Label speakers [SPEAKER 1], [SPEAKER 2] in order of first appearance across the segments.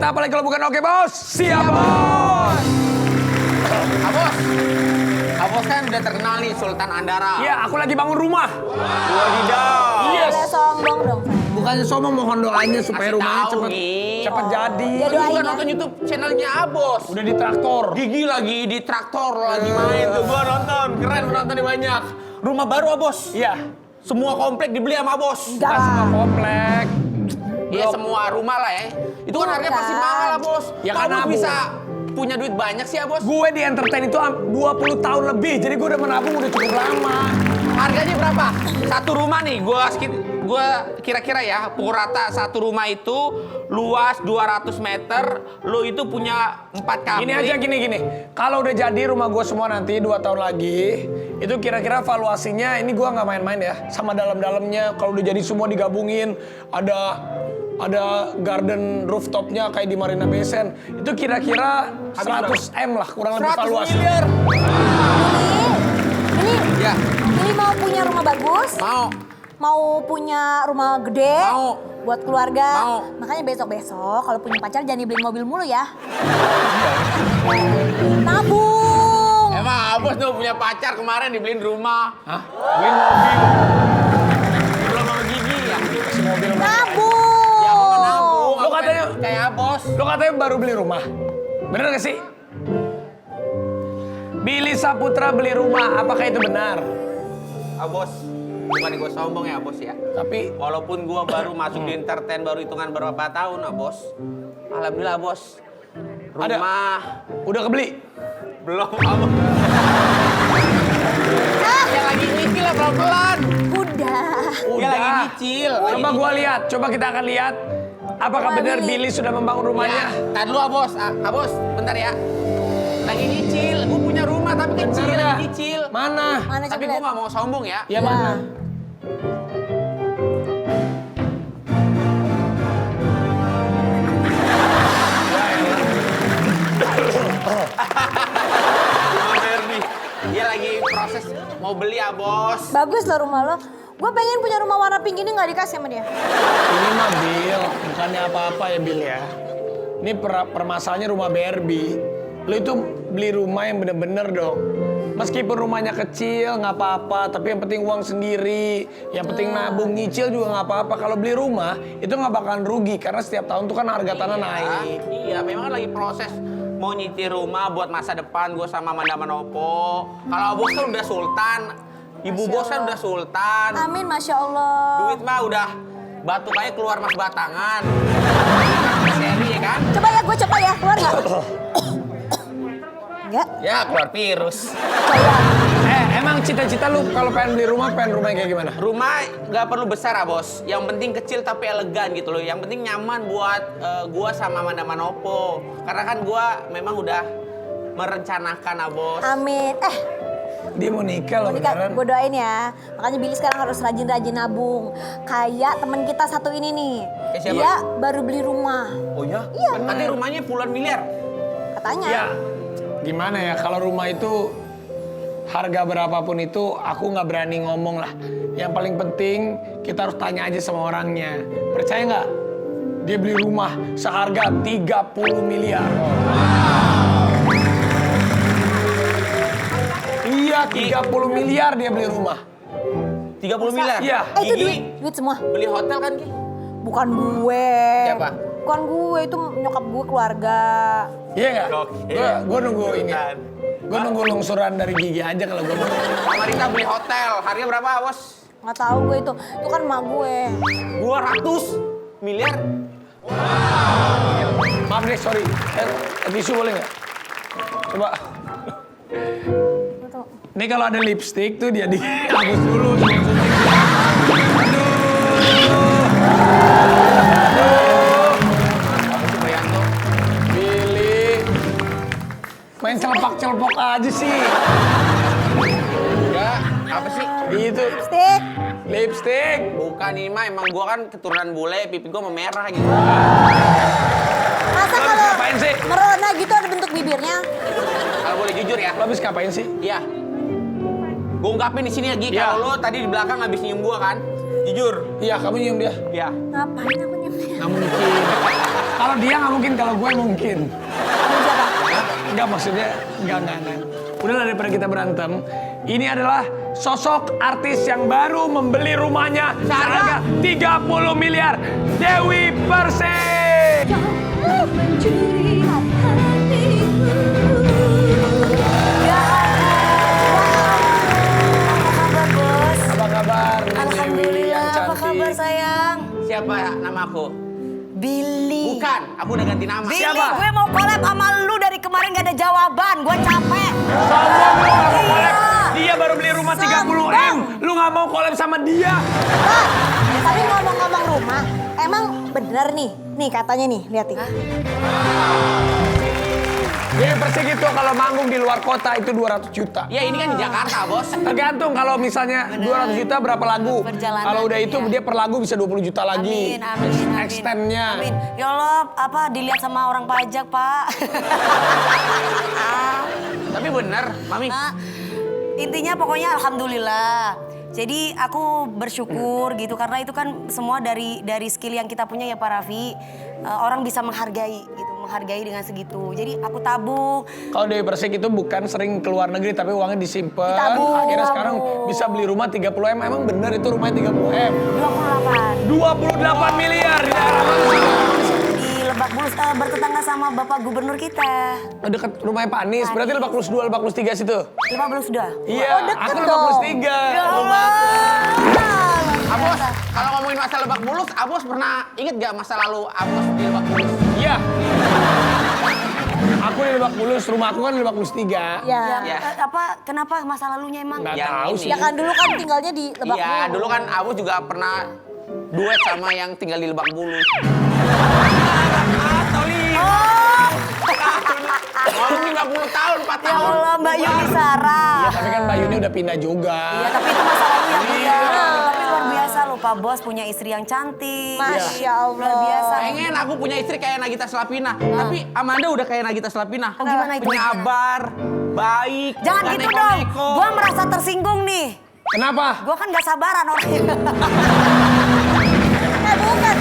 [SPEAKER 1] kita apa lagi kalau bukan Oke Bos? Siap Bos!
[SPEAKER 2] Abos! Abos kan udah terkenal nih Sultan Andara.
[SPEAKER 1] Ya, aku lagi bangun rumah.
[SPEAKER 2] Wadidaw.
[SPEAKER 1] Yes.
[SPEAKER 3] Udah sombong dong.
[SPEAKER 1] Bukannya sombong, mohon doanya supaya
[SPEAKER 2] Kasih
[SPEAKER 1] rumahnya
[SPEAKER 2] tahu,
[SPEAKER 1] cepet
[SPEAKER 2] Gi.
[SPEAKER 1] cepet jadi.
[SPEAKER 3] Ya,
[SPEAKER 2] Lu juga
[SPEAKER 3] doain ya.
[SPEAKER 2] nonton YouTube channelnya Abos.
[SPEAKER 1] Udah di traktor.
[SPEAKER 2] Gigi lagi di traktor lagi main tuh. Gua nonton, keren penontonnya banyak. Rumah baru Abos.
[SPEAKER 1] Iya.
[SPEAKER 2] Semua komplek dibeli sama Abos.
[SPEAKER 3] Enggak
[SPEAKER 1] Pas
[SPEAKER 3] lah.
[SPEAKER 1] komplek.
[SPEAKER 2] Iya semua rumah lah ya. Itu kan harganya pasti
[SPEAKER 3] Bukan.
[SPEAKER 2] mahal Abos.
[SPEAKER 1] Ya
[SPEAKER 2] Kok
[SPEAKER 1] kan,
[SPEAKER 2] Abos
[SPEAKER 1] Abu.
[SPEAKER 2] bisa punya duit banyak sih Abos.
[SPEAKER 1] Gue di entertain itu 20 tahun lebih, jadi gue udah menabung udah cukup lama.
[SPEAKER 2] Harganya berapa? Satu rumah nih, gua kira-kira ya, pukul rata satu rumah itu luas 200 meter, lo itu punya 4 kamar.
[SPEAKER 1] Gini aja gini. Kalau udah jadi rumah gue semua nanti 2 tahun lagi, itu kira-kira valuasinya ini gue nggak main-main ya, sama dalam-dalamnya. Kalau udah jadi semua digabungin, ada garden rooftopnya kayak di Marina Bay Sands, itu kira-kira 100 M lah kurang lebih
[SPEAKER 2] 100
[SPEAKER 1] valuasi.
[SPEAKER 2] miliar.
[SPEAKER 3] Ini
[SPEAKER 2] Ya,
[SPEAKER 3] mau punya rumah bagus, mau punya rumah gede,
[SPEAKER 2] Mau.
[SPEAKER 3] buat keluarga.
[SPEAKER 2] Mau.
[SPEAKER 3] Makanya besok-besok kalau punya pacar jangan dibeliin mobil mulu ya. Nabung.
[SPEAKER 2] emang Abos tuh punya pacar kemarin dibeliin rumah.
[SPEAKER 1] Hah? Beli mobil.
[SPEAKER 2] Belum sama Gigi ya.
[SPEAKER 1] Kasih mobil.
[SPEAKER 3] Nabung.
[SPEAKER 2] Ya, aku nabung.
[SPEAKER 1] Lo katanya
[SPEAKER 2] Kayak Abos.
[SPEAKER 1] Lo katanya baru beli rumah. Bener gak sih? Billy Saputra beli rumah, apakah itu benar?
[SPEAKER 2] Abos, bukan gue sombong ya Abos ya.
[SPEAKER 1] Tapi
[SPEAKER 2] Walaupun gue baru masuk di entertain baru hitungan berapa tahun Abos. Alhamdulillah Abos. Rumah
[SPEAKER 1] udah kebeli.
[SPEAKER 2] belum Abos. Ya lagi nyicil lah pelan-pelan.
[SPEAKER 3] Udah.
[SPEAKER 2] Ya lagi nyicil.
[SPEAKER 1] Coba gua lihat, coba kita akan lihat apakah
[SPEAKER 3] Wah,
[SPEAKER 1] benar
[SPEAKER 3] Billy.
[SPEAKER 1] Billy sudah membangun rumahnya.
[SPEAKER 2] Ya, tar dulu Abos. Abos, bentar ya. Lagi nyicil. Gue punya rumah tapi kecil
[SPEAKER 1] Bener.
[SPEAKER 2] lagi nyicil.
[SPEAKER 1] Mana?
[SPEAKER 3] Mana
[SPEAKER 2] Tapi
[SPEAKER 3] coba
[SPEAKER 2] gue
[SPEAKER 3] lihat?
[SPEAKER 2] gak mau sombong ya.
[SPEAKER 1] Ya mana?
[SPEAKER 2] Rumah Barbie. Dia lagi proses mau beli ya Bos.
[SPEAKER 3] Bagus loh rumah lo. Gue pengen punya rumah warna pink ini nggak dikasih sama dia.
[SPEAKER 1] Ini mah Bill, bukannya apa-apa ya Bill ya. Ini permasalahannya rumah Barbie. Lo itu beli rumah yang bener-bener dong. Meskipun rumahnya kecil nggak apa-apa, tapi yang penting uang sendiri. Yang penting nabung, nyicil juga nggak apa-apa. Kalau beli rumah itu nggak bakalan rugi karena setiap tahun tuh kan harga tanah naik.
[SPEAKER 2] Iya, memang kan lagi proses mau nyicil rumah buat masa depan gue sama Amanda Manopo. Kalau Bos kan udah sultan, ibu
[SPEAKER 3] Masya
[SPEAKER 2] Bos kan
[SPEAKER 3] Allah.
[SPEAKER 2] udah sultan.
[SPEAKER 3] Amin, masya Allah.
[SPEAKER 2] Duit mah udah batu kayak keluar mas batangan. Seri ya kan?
[SPEAKER 3] Coba ya, gue coba ya, keluar nggak? Enggak.
[SPEAKER 2] Ya keluar virus.
[SPEAKER 3] Coba.
[SPEAKER 1] Emang cita-cita lu kalau pengen beli rumah yang kayak gimana?
[SPEAKER 2] Rumah nggak perlu besar ah Bos. Yang penting kecil tapi elegan gitu loh. Yang penting nyaman buat gua sama Amanda Manopo. Karena kan gua memang udah merencanakan ah Bos.
[SPEAKER 3] Amin.
[SPEAKER 1] Dia mau nikah loh
[SPEAKER 3] Monika,
[SPEAKER 1] beneran.
[SPEAKER 3] gue doain ya. Makanya Billy sekarang harus rajin-rajin nabung. Kayak temen kita satu ini nih.
[SPEAKER 2] Kayak siapa?
[SPEAKER 3] Dia baru beli rumah.
[SPEAKER 2] Oh ya?
[SPEAKER 3] Iya.
[SPEAKER 2] Nanti rumahnya puluhan miliar.
[SPEAKER 3] Katanya.
[SPEAKER 1] Ya, gimana ya kalau rumah itu harga berapapun itu aku nggak berani ngomong lah. Yang paling penting kita harus tanya aja sama orangnya. Percaya nggak? Dia beli rumah seharga 30 miliar. Iya, 30 miliar dia beli rumah.
[SPEAKER 2] 30 miliar?
[SPEAKER 1] Iya.
[SPEAKER 3] Itu
[SPEAKER 2] Gigi
[SPEAKER 3] duit semua.
[SPEAKER 2] beli hotel kan Ki?
[SPEAKER 3] Bukan gue.
[SPEAKER 2] Siapa?
[SPEAKER 3] Bukan gue, itu nyokap gue keluarga.
[SPEAKER 1] Iya nggak?
[SPEAKER 2] Oke.
[SPEAKER 1] Gue nunggu ini.
[SPEAKER 2] Bukan.
[SPEAKER 1] Gue nunggu lungsuran dari Gigi aja kalau gue mau.
[SPEAKER 2] Sama Rita beli hotel. Harganya berapa Bos?
[SPEAKER 3] Nggak tahu gue itu. Itu kan emak gue.
[SPEAKER 2] 200 miliar?
[SPEAKER 1] Maaf deh, sorry. Tisu boleh nggak? Coba.
[SPEAKER 3] Nggak tahu.
[SPEAKER 1] Ini kalau ada lipstick tuh dia dihapus dulu.
[SPEAKER 2] Apa sih Bayanto?
[SPEAKER 1] Billy. Main celepok-celepok aja sih.
[SPEAKER 2] Enggak, apa sih?
[SPEAKER 1] Itu
[SPEAKER 3] Stick.
[SPEAKER 1] lipstick.
[SPEAKER 2] Bukan ini mah, emang gua kan keturunan bule, pipi gua memerah gitu.
[SPEAKER 3] Masa
[SPEAKER 1] Lo habis
[SPEAKER 3] kalau
[SPEAKER 1] ngapain sih?
[SPEAKER 3] merona gitu ada bentuk bibirnya?
[SPEAKER 2] Kalau boleh jujur ya,
[SPEAKER 1] Lo habis ngapain sih?
[SPEAKER 2] iya. Gua ungkapin di sini ya, Gi.
[SPEAKER 1] Iya.
[SPEAKER 2] Kalau lo tadi di belakang habis nyium gua kan? Jujur.
[SPEAKER 1] Iya, kamu nyium dia.
[SPEAKER 2] Iya.
[SPEAKER 3] Ngapain aku nyemnya?
[SPEAKER 1] Nggak mungkin. Kalau dia nggak mungkin, kalau gue mungkin.
[SPEAKER 3] Kamu siapa?
[SPEAKER 1] Enggak, maksudnya enggak. Udahlah, daripada kita berantem. Ini adalah sosok artis yang baru membeli rumahnya seharga 30 miliar. Dewi Persik.
[SPEAKER 3] Jangan mencuri hatiku. Ya apa kabar, Bos?
[SPEAKER 1] Apa kabar? Dewi
[SPEAKER 3] Alhamdulillah,
[SPEAKER 1] yang
[SPEAKER 3] apa
[SPEAKER 1] cantik?
[SPEAKER 3] kabar sayang?
[SPEAKER 2] Siapa namaku?
[SPEAKER 3] Billy.
[SPEAKER 2] Bukan, aku udah ganti nama.
[SPEAKER 3] Billy,
[SPEAKER 1] Siapa?
[SPEAKER 3] gue mau collab sama lu dari kemarin gak ada jawaban. Gue capek.
[SPEAKER 1] Sombong lu nggak mau collab.
[SPEAKER 3] Iya.
[SPEAKER 1] Dia baru beli rumah 30 M.
[SPEAKER 3] Sombong.
[SPEAKER 1] Lu nggak mau collab sama dia.
[SPEAKER 3] Pak, tapi ngomong-ngomong rumah, emang bener nih? Nih katanya nih, lihat nih.
[SPEAKER 1] Dewi Persik itu kalau manggung di luar kota itu 200 juta.
[SPEAKER 2] Ya ini kan di Jakarta, Bos.
[SPEAKER 1] Tergantung kalau misalnya 200 juta berapa lagu.
[SPEAKER 3] Perjalanan,
[SPEAKER 1] Kalau udah itu
[SPEAKER 3] iya.
[SPEAKER 1] dia per lagu bisa 20 juta lagi.
[SPEAKER 3] Amin.
[SPEAKER 1] Extendnya.
[SPEAKER 3] Amin. Ya Allah, apa dilihat sama orang pajak, Pak?
[SPEAKER 2] Tapi bener, Mami.
[SPEAKER 3] Nah, intinya pokoknya alhamdulillah. Jadi aku bersyukur gitu karena itu kan semua dari skill yang kita punya ya Pak Raffi. Orang bisa menghargai gitu, menghargai dengan segitu. Jadi aku tabung.
[SPEAKER 1] Kalau Dewi Persik itu bukan sering keluar negeri tapi uangnya disimpan.
[SPEAKER 3] Ditabung.
[SPEAKER 1] Akhirnya sekarang bisa beli rumah 30 M. Emang bener itu rumahnya 30 M?
[SPEAKER 3] 28
[SPEAKER 1] 28 miliar di daerah mana sih?
[SPEAKER 3] di Lebak Bulus bertetangga sama Bapak Gubernur kita.
[SPEAKER 1] Dekat rumahnya Pak Anies. Berarti Lebak Bulus 2, Lebak Bulus 3 situ.
[SPEAKER 3] 15 sudah.
[SPEAKER 1] Iya,
[SPEAKER 3] Oh, deket
[SPEAKER 1] aku Lebak Bulus 3.
[SPEAKER 3] Ya Allah.
[SPEAKER 2] Abos, kalau ngomongin masa Lebak Bulus, Abos pernah inget gak masa lalu Abos di Lebak Bulus?
[SPEAKER 1] Iya. Aku di Lebak Bulus, rumah aku kan di Lebak Bulus 3.
[SPEAKER 3] Ya,
[SPEAKER 2] Ya.
[SPEAKER 3] kenapa masa lalunya emang?
[SPEAKER 1] Nggak
[SPEAKER 2] Yang
[SPEAKER 1] tahu
[SPEAKER 2] ini.
[SPEAKER 1] sih.
[SPEAKER 3] Ya kan dulu kan tinggalnya di Lebak
[SPEAKER 2] Iya,
[SPEAKER 3] Bulus.
[SPEAKER 2] dulu kan Abos juga pernah duet sama yang tinggal di Lebak Bulus. Ngomong 50 tahun, 4
[SPEAKER 3] Ya
[SPEAKER 2] tahun.
[SPEAKER 3] Allah, Mbak Yuni Sara.
[SPEAKER 1] Iya, tapi kan Mbak Yuni udah pindah juga.
[SPEAKER 3] Iya, tapi itu masa lalu yang
[SPEAKER 1] Iya.
[SPEAKER 3] dia. Tapi luar biasa loh Pak Bos punya istri yang cantik.
[SPEAKER 1] Masya
[SPEAKER 3] Allah. Luar biasa.
[SPEAKER 2] Pengen aku punya istri kayak Nagita Slavina. Tapi Amanda udah kayak Nagita Slavina.
[SPEAKER 3] Oh, gimana itu?
[SPEAKER 2] Punya abar, baik.
[SPEAKER 3] Jangan
[SPEAKER 2] nggak
[SPEAKER 3] gitu dong.
[SPEAKER 2] neko-neko.
[SPEAKER 3] Gua merasa tersinggung nih.
[SPEAKER 1] Kenapa?
[SPEAKER 3] Gua kan gak sabaran orangnya. Bukan.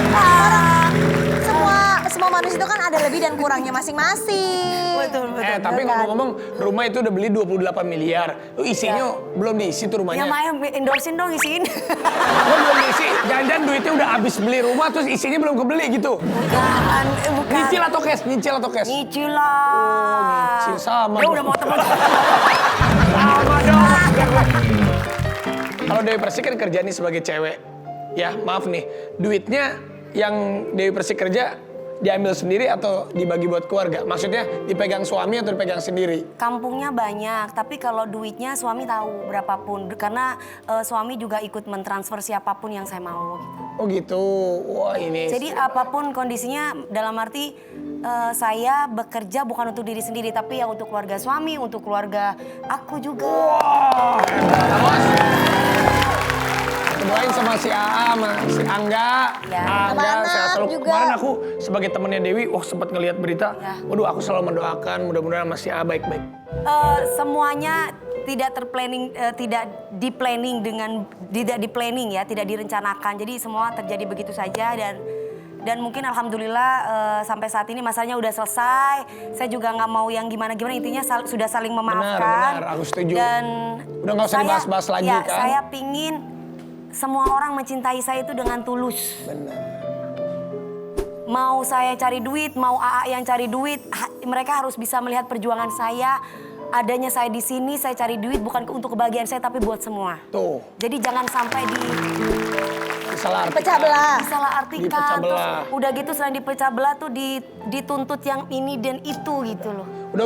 [SPEAKER 3] Semua manusia itu kan ada lebih dan kurangnya masing-masing. Betul.
[SPEAKER 1] Tapi ngomong-ngomong, rumah itu udah beli 28 miliar. Lu isinya belum diisi tuh rumahnya.
[SPEAKER 3] Ya Maya endorsein dong isiin.
[SPEAKER 1] Lu belum diisi. Jangan-jangan duitnya udah habis beli rumah terus isinya belum kebeli gitu.
[SPEAKER 3] Bukan.
[SPEAKER 1] Nyicil atau cash? Nyicil atau cash?
[SPEAKER 3] Nyicil lah.
[SPEAKER 1] Nyicil sama.
[SPEAKER 3] Ya udah mau temen.
[SPEAKER 1] Sama dong. Kalau Dewi Persik kan kerjanya sebagai cewek. Ya maaf nih, duitnya yang Dewi Persik kerja diambil sendiri atau dibagi buat keluarga? Maksudnya dipegang suami atau dipegang sendiri?
[SPEAKER 3] Kampungnya banyak, tapi kalau duitnya suami tahu berapapun. Karena suami juga ikut mentransfer siapapun yang saya mau gitu.
[SPEAKER 1] Oh gitu, wah ini.
[SPEAKER 3] Jadi apapun kondisinya dalam arti saya bekerja bukan untuk diri sendiri tapi ya untuk keluarga suami, untuk keluarga aku juga.
[SPEAKER 1] Wah, Bos. Doain sama si AA, sama si Angga.
[SPEAKER 3] Ya,
[SPEAKER 1] Angga,
[SPEAKER 3] sama
[SPEAKER 1] saya
[SPEAKER 3] anak
[SPEAKER 1] selalu
[SPEAKER 3] juga.
[SPEAKER 1] kemarin aku sebagai temennya Dewi, sempat ngelihat berita.
[SPEAKER 3] Ya.
[SPEAKER 1] Waduh, aku selalu mendoakan mudah-mudahan sama si AA baik-baik.
[SPEAKER 3] Semuanya tidak terplanning, tidak di-planning ya, tidak direncanakan. Jadi semua terjadi begitu saja dan mungkin alhamdulillah sampai saat ini masalahnya udah selesai. Saya juga nggak mau yang gimana-gimana, intinya sudah saling memaafkan.
[SPEAKER 1] Benar, aku setuju.
[SPEAKER 3] Dan
[SPEAKER 1] Udah nggak usah dibahas-bahas lagi
[SPEAKER 3] ya,
[SPEAKER 1] kan?
[SPEAKER 3] Saya pingin semua orang mencintai saya itu dengan tulus.
[SPEAKER 1] Benar.
[SPEAKER 3] Mau saya cari duit, mau AA yang cari duit, mereka harus bisa melihat perjuangan saya. Adanya saya di sini, saya cari duit bukan untuk kebahagiaan saya tapi buat semua.
[SPEAKER 1] Tuh,
[SPEAKER 3] Jadi jangan sampai
[SPEAKER 1] salah arti.
[SPEAKER 3] dipecah belah. Salah artikan.
[SPEAKER 1] Dipecah
[SPEAKER 3] Terus
[SPEAKER 1] belah.
[SPEAKER 3] udah gitu selain dipecah belah tuh dituntut yang ini dan itu gitu loh.
[SPEAKER 1] Udah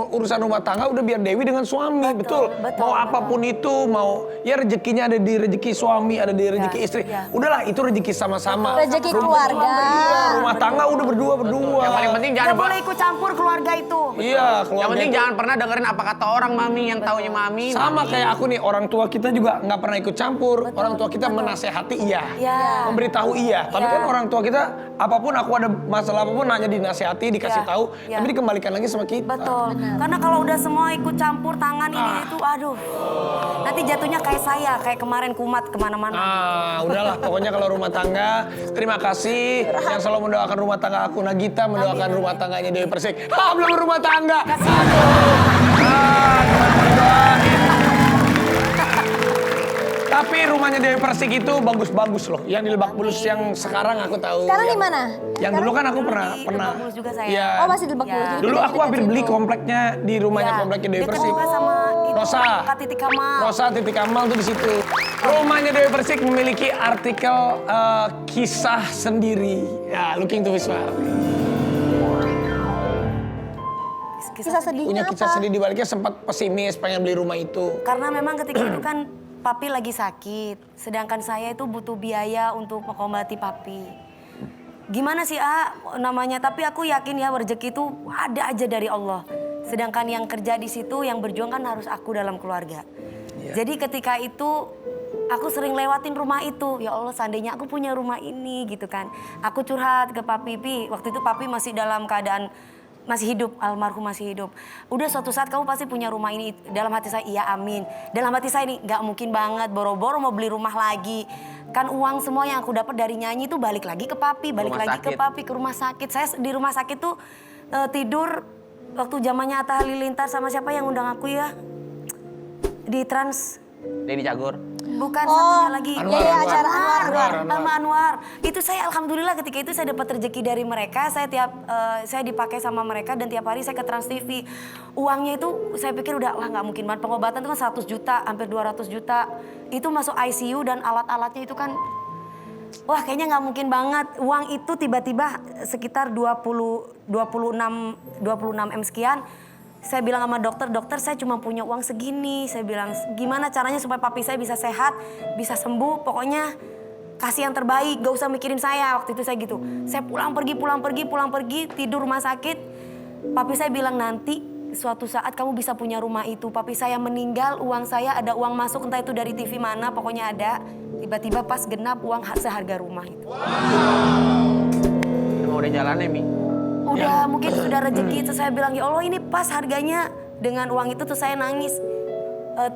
[SPEAKER 1] urusan rumah tangga udah biar Dewi dengan suami, betul.
[SPEAKER 3] Betul,
[SPEAKER 1] Mau
[SPEAKER 3] betul.
[SPEAKER 1] apapun itu, mau ya rezekinya ada di rezeki suami, ada di rezeki istri.
[SPEAKER 3] ya.
[SPEAKER 1] Udahlah itu rezeki sama-sama.
[SPEAKER 3] Rezeki keluarga.
[SPEAKER 1] Iya, rumah tangga udah berdua.
[SPEAKER 2] Yang paling penting jangan
[SPEAKER 3] Gak boleh ikut campur keluarga itu.
[SPEAKER 1] Iya, keluarga.
[SPEAKER 2] Yang penting
[SPEAKER 1] itu.
[SPEAKER 2] jangan pernah dengerin apa kata orang Mami yang taunya Mami.
[SPEAKER 1] Sama kayak aku nih, orang tua kita juga nggak pernah ikut campur. Orang tua kita menasehati iya,
[SPEAKER 3] Iya.
[SPEAKER 1] memberitahu iya. Tapi
[SPEAKER 3] Iya.
[SPEAKER 1] kan orang tua kita apapun aku ada masalah apapun hanya dinasehati, dikasih
[SPEAKER 3] Iya.
[SPEAKER 1] tahu,
[SPEAKER 3] Iya.
[SPEAKER 1] tapi dikembalikan lagi sama kita. kita.
[SPEAKER 3] Betul. Karena kalau udah semua ikut campur tangan ini itu, aduh. Nanti jatuhnya kayak saya, kayak kemarin kumat kemana-mana.
[SPEAKER 1] Udahlah, pokoknya kalau rumah tangga, terima kasih yang selalu mendoakan rumah tangga aku. Nagita mendoakan rumah tangganya Dewi Persik. Belum rumah tangga. Tapi rumahnya Dewi Persik itu bagus-bagus loh. Yang di Lebak Bulus yang sekarang aku tahu.
[SPEAKER 4] Sekarang
[SPEAKER 1] yang,
[SPEAKER 4] di mana?
[SPEAKER 1] Yang dulu kan aku pernah.
[SPEAKER 3] Di Lebak Bulus juga saya.
[SPEAKER 1] Iya.
[SPEAKER 4] Oh masih di Lebak Bulus.
[SPEAKER 3] Ya.
[SPEAKER 4] Jadi
[SPEAKER 1] Dulu
[SPEAKER 4] pindah
[SPEAKER 1] aku
[SPEAKER 4] dekat
[SPEAKER 1] hampir beli
[SPEAKER 4] situ.
[SPEAKER 1] kompleknya di rumahnya kompleknya Dewi
[SPEAKER 3] Dekat
[SPEAKER 1] Persik.
[SPEAKER 3] juga sama itu,
[SPEAKER 1] Rosa.
[SPEAKER 3] Kak Titik Kamal.
[SPEAKER 1] Rosa Titik Kamal tuh di situ. Rumahnya Dewi Persik memiliki artikel kisah sendiri. Ya, looking to visual.
[SPEAKER 4] Kisah sedihnya
[SPEAKER 1] Punya kisah
[SPEAKER 4] apa?
[SPEAKER 1] sedih di baliknya, sempat pesimis pengen beli rumah itu.
[SPEAKER 3] Karena memang ketika itu kan papi lagi sakit, sedangkan saya itu butuh biaya untuk mengobati papi. Gimana sih namanya, tapi aku yakin ya rezeki itu ada aja dari Allah. Sedangkan yang kerja di situ, yang berjuang kan harus aku dalam keluarga. Jadi ketika itu aku sering lewatin rumah itu, ya Allah seandainya aku punya rumah ini gitu kan. Aku curhat ke papi, waktu itu papi masih dalam keadaan masih hidup, almarhum masih hidup. Udah suatu saat kamu pasti punya rumah ini. Dalam hati saya, iya amin. Dalam hati saya ini, gak mungkin banget boro-boro mau beli rumah lagi. Kan uang semua yang aku dapat dari nyanyi itu balik lagi ke papi, balik
[SPEAKER 2] Rumah
[SPEAKER 3] lagi ke
[SPEAKER 2] sakit.
[SPEAKER 3] papi, ke rumah sakit. Saya di rumah sakit tuh tidur waktu zamannya Atta Halilintar sama siapa yang undang aku ya? Di Trans.
[SPEAKER 2] Denny Cagur.
[SPEAKER 3] Bukan satunya lagi.
[SPEAKER 1] Anwar,
[SPEAKER 4] Iya,
[SPEAKER 1] Anwar.
[SPEAKER 4] acara Anwar.
[SPEAKER 3] Sama Anwar. Itu saya alhamdulillah ketika itu saya dapat rezeki dari mereka. Saya dipakai sama mereka dan tiap hari saya ke Trans TV. Uangnya itu saya pikir udah wah nggak mungkin banget. Pengobatan itu kan 100 juta, hampir 200 juta. Itu masuk ICU dan alat-alatnya itu kan wah kayaknya nggak mungkin banget. Uang itu tiba-tiba sekitar 26 M sekian. Saya bilang sama dokter saya cuma punya uang segini. Saya bilang gimana caranya supaya papi saya bisa sehat, bisa sembuh. Pokoknya kasih yang terbaik, gak usah mikirin saya. Waktu itu saya gitu. Saya pulang pergi, tidur rumah sakit. Papi saya bilang nanti suatu saat kamu bisa punya rumah itu. Papi saya meninggal, uang saya ada uang masuk entah itu dari TV mana, pokoknya ada. Tiba-tiba pas genap uang seharga rumah itu.
[SPEAKER 2] Emang udah jalannya, Mi?
[SPEAKER 3] Udah mungkin sudah rezeki, terus saya bilang ya Allah ini pas harganya dengan uang itu, terus saya nangis.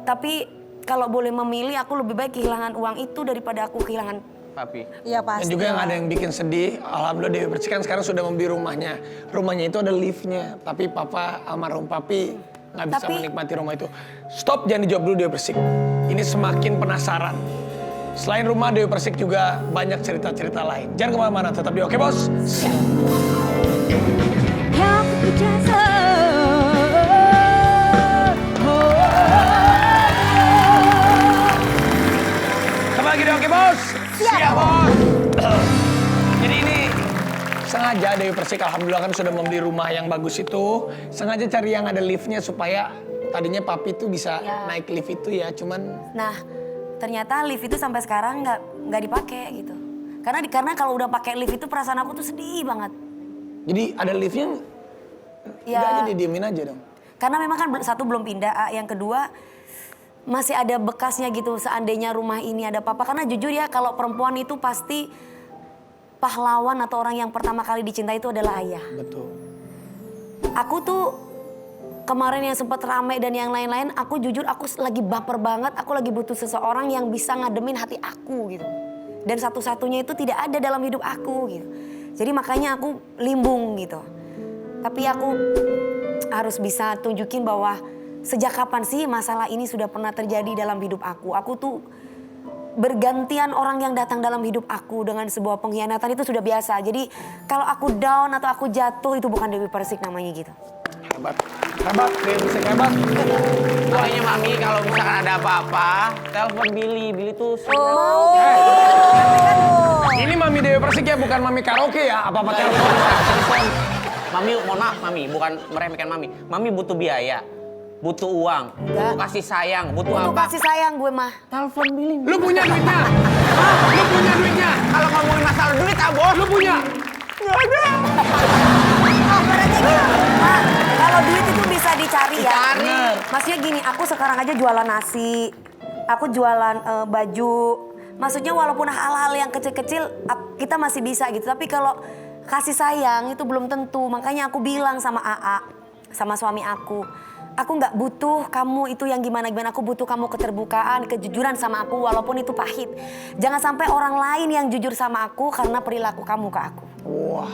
[SPEAKER 3] Tapi kalau boleh memilih aku lebih baik kehilangan uang itu daripada aku kehilangan.
[SPEAKER 2] Papi.
[SPEAKER 4] Iya
[SPEAKER 1] Dan
[SPEAKER 4] pasti.
[SPEAKER 1] juga yang ada yang bikin sedih, alhamdulillah Dewi Persik kan sekarang sudah membeli rumahnya. Rumahnya itu ada liftnya, tapi papa almarhum papi nggak bisa menikmati rumah itu. Stop, jangan dijawab dulu Dewi Persik. Ini semakin penasaran. Selain rumah Dewi Persik juga banyak cerita-cerita lain. Jangan kemana-mana, tetap di Oke Bos.
[SPEAKER 4] Yang berjasa.
[SPEAKER 1] Kembali lagi di Oke Bos. Siap Bos. Jadi ini sengaja Dewi Persik alhamdulillah kan sudah membeli rumah yang bagus itu. Sengaja cari yang ada liftnya supaya tadinya papi tuh bisa naik lift itu ya. Cuman
[SPEAKER 3] Nah ternyata lift itu sampai sekarang nggak dipakai gitu. Karena kalau udah pakai lift itu perasaan aku tuh sedih banget.
[SPEAKER 1] jadi ada liftnya
[SPEAKER 3] Ya.
[SPEAKER 1] udah aja didiemin aja dong.
[SPEAKER 3] Karena memang kan satu belum pindah, yang kedua masih ada bekasnya gitu seandainya rumah ini ada apa-apa. Karena jujur ya kalau perempuan itu pasti pahlawan atau orang yang pertama kali dicintai itu adalah ayah.
[SPEAKER 1] Betul.
[SPEAKER 3] Aku tuh kemarin yang sempat rame dan yang lain-lain, aku jujur aku lagi baper banget, aku lagi butuh seseorang yang bisa ngademin hati aku gitu. Dan satu-satunya itu tidak ada dalam hidup aku gitu. Jadi makanya aku limbung gitu. Tapi aku harus bisa tunjukin bahwa sejak kapan sih masalah ini sudah pernah terjadi dalam hidup aku. Aku tuh bergantian orang yang datang dalam hidup aku dengan sebuah pengkhianatan itu sudah biasa. Jadi kalau aku down atau aku jatuh itu bukan Dewi Persik namanya gitu.
[SPEAKER 1] Hebat. Hebat, Dewi Persik hebat.
[SPEAKER 2] Pokoknya Mami kalau misalkan ada apa-apa, telepon Billy. Billy tuh
[SPEAKER 1] Ini Mami Dewi Persik ya, bukan Mami karaoke ya. Apa-apa telepon.
[SPEAKER 2] Mami, mohon maaf Mami, bukan meremehkan Mami. Mami butuh biaya, butuh uang, butuh kasih sayang, butuh
[SPEAKER 3] Untuk
[SPEAKER 2] apa?
[SPEAKER 3] kasih sayang gue mah.
[SPEAKER 2] Telepon Billy.
[SPEAKER 1] Lu punya duitnya? Hah? Lu punya duitnya?
[SPEAKER 2] Kalau ngomongin masalah duit, Bos.
[SPEAKER 1] Lu punya?
[SPEAKER 3] Berarti gini, Pak, kalau duit itu bisa dicari ya.
[SPEAKER 2] Dicari.
[SPEAKER 3] Maksudnya gini, aku sekarang aja jualan nasi, aku jualan baju. Maksudnya walaupun hal-hal yang kecil-kecil kita masih bisa gitu. Tapi kalau kasih sayang itu belum tentu. Makanya aku bilang sama AA, sama suami aku. Aku nggak butuh kamu itu yang gimana-gimana. Aku butuh kamu keterbukaan, kejujuran sama aku walaupun itu pahit. Jangan sampai orang lain yang jujur sama aku karena perilaku kamu ke aku.
[SPEAKER 1] Wah,